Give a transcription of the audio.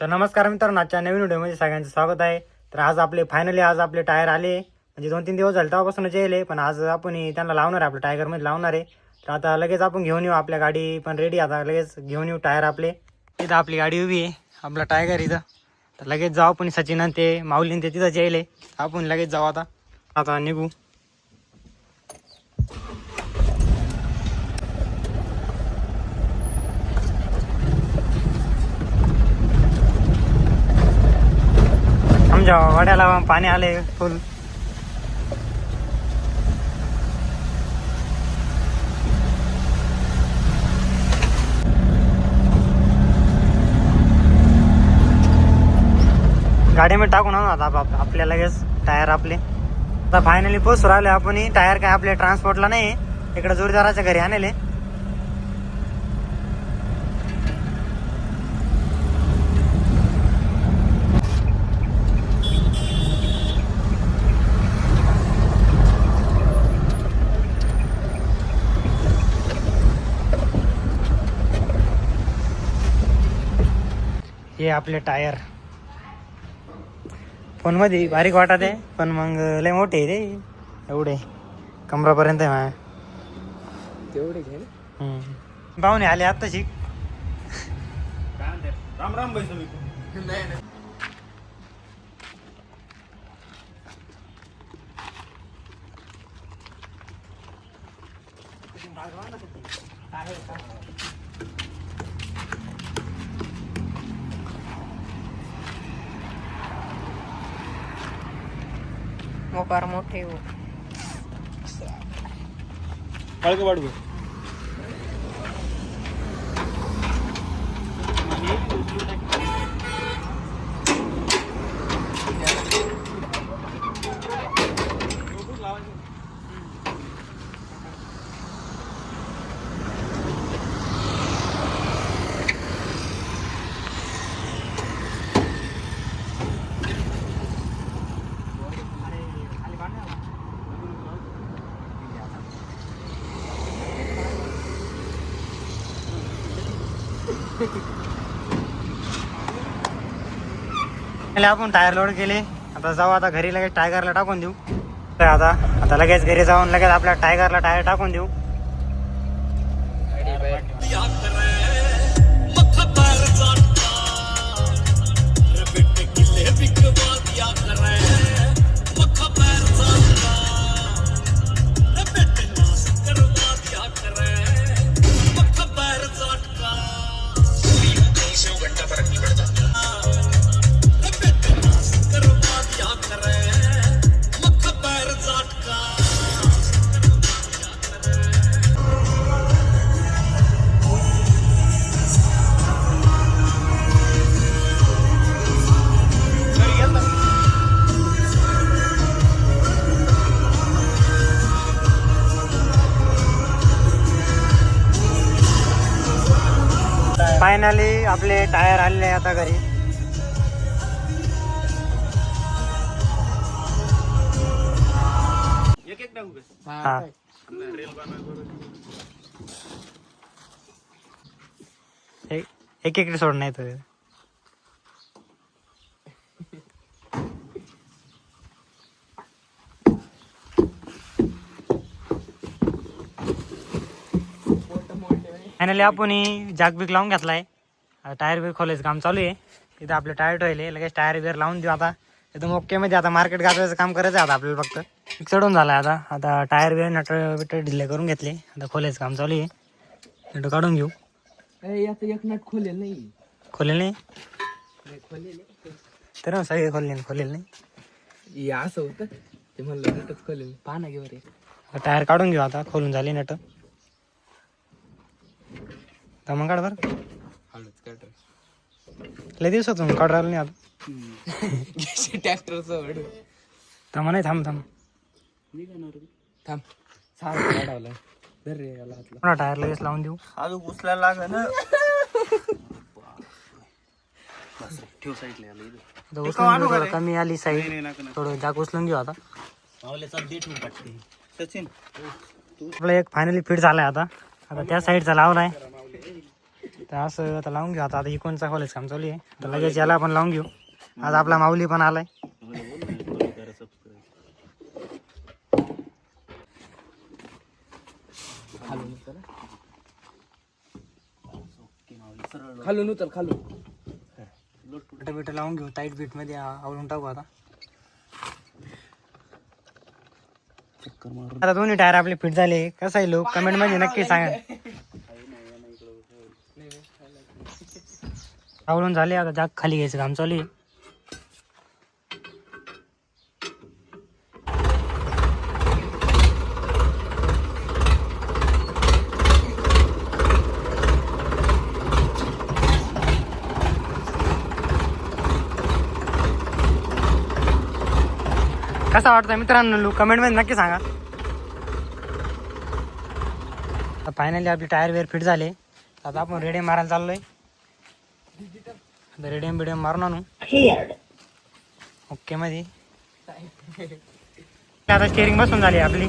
तर नमस्कार मित्रांनो, आजच्या नवीन व्हिडिओमध्ये सगळ्यांचं स्वागत आहे. तर आज आपले टायर आले, म्हणजे 2-3 दिवस झाले तेव्हापासूनच येले, पण आज आपण त्यांना लावणार आहे, आपल्या टायरमध्ये लावणार आहे. तर आता लगेच आपण घेऊन येऊ, आपल्या गाडी पण रेडी, आता लगेच घेऊन येऊ टायर आपले. इथं आपली गाडी उभी आहे, आपला टायगर इथं. तर लगेच जाऊ आपण, सचिन आणि ते माऊलीन ते तिथंच येले, आपण लगेच जाऊ आता निघू. आमच्या वाड्याला पाणी आले फुल. गाडीमध्ये टाकून आणू आता आपल्याला लगेच टायर आपले. आता फायनली पोचू राहिले आपण. टायर काय आपल्या ट्रान्सपोर्टला नाही, इकडे जोडीदाराच्या घरी आणले. हे आपले टायर फोन मध्ये बारीक वाटत आहे, पण मग लय मोठे आहे रे, एवढे कमरापर्यंत आहे माझ्या. तेवढे घे. पाहुणे आले आत्ताशी. राम राम भाई सभी. नाही मोकार मोठे हो. कळक वाढू. आपण टायर लोड केले, आता जाऊ, आता घरी लगेच टायगरला टाकून देऊ. तर आता लगेच घरी जाऊन लगेच आपल्या टायगरला टायर टाकून देऊ. फायनली आपले टायर आलेले आता घरी. एक टाकू का? हा, एक एक सोड नाही तर. फायनली आपण जागबीक लावून घेतलाय, टायर बीर खोलायचं काम चालू आहे. इथं आपले टायर ठेवले, लगेच टायर बीर लावून देऊ. आता एकदम ओके मध्ये आता मार्केट गाजवायचं काम करायचं आता आपल्याला. फक्त चढून झालाय आता टायर बीर नट बिट ढिले करून घेतले, आता खोलायचं काम चालू आहे. नट काढून घेऊ. एक नट खोलेल नाही. खोलेल नाही खोलेल तर सगळे खोलेल नाही. असं होतं ते म्हणलं नटच खोलेल. पाना घेऊ रे. टायर काढून घेऊ, आता खोलून झाली नट. तर मग काढ बरं. हळूच काढ. लय दिवसातून काढ राहिलं नाही आता. ट्रॅक्टरचं वड. थांब नाही, थांब थांब. सारं काढावला धर रे याला हातला. पुन्हा टायर लगेच लावून देऊ. अजून उचलायला लाग ना. ठेव साईडला याला इथं. आता उचलून घेऊ, थोडं कमी आली साईड, थोडं जाग उचलून घेऊ. आता सचिन आपला एक फायनली फिट झालाय. आता त्या साईडचा लावलाय. तर असं आता लावून घेऊ. आता इकोनचा कॉलेज काम चालू आहे, तर लगेच याला आपण लावून घेऊ. आज आपला माऊली पण आलाय. खालून उतर खालून. बिट लावून घेऊ, टाईट बीट मध्ये आवळून टाकू. आता दोन्ही टायर आपले फिट झाले. कसं आहे लोक कमेंट मध्ये नक्की सांगा. आवळून झाले, आता जाग खाली घ्यायचं काम चालू आहे. कसा वाटतं मित्रांनो, कमेंट मध्ये नक्की सांगा. फायनली आपले टायर वेअर फिट झाले. आता आपण रेडियम मारायला चाललोय. रेडियम बिडियम मारून आणू ओके मध्ये. आता स्टेअरिंग बसून झाली आपली.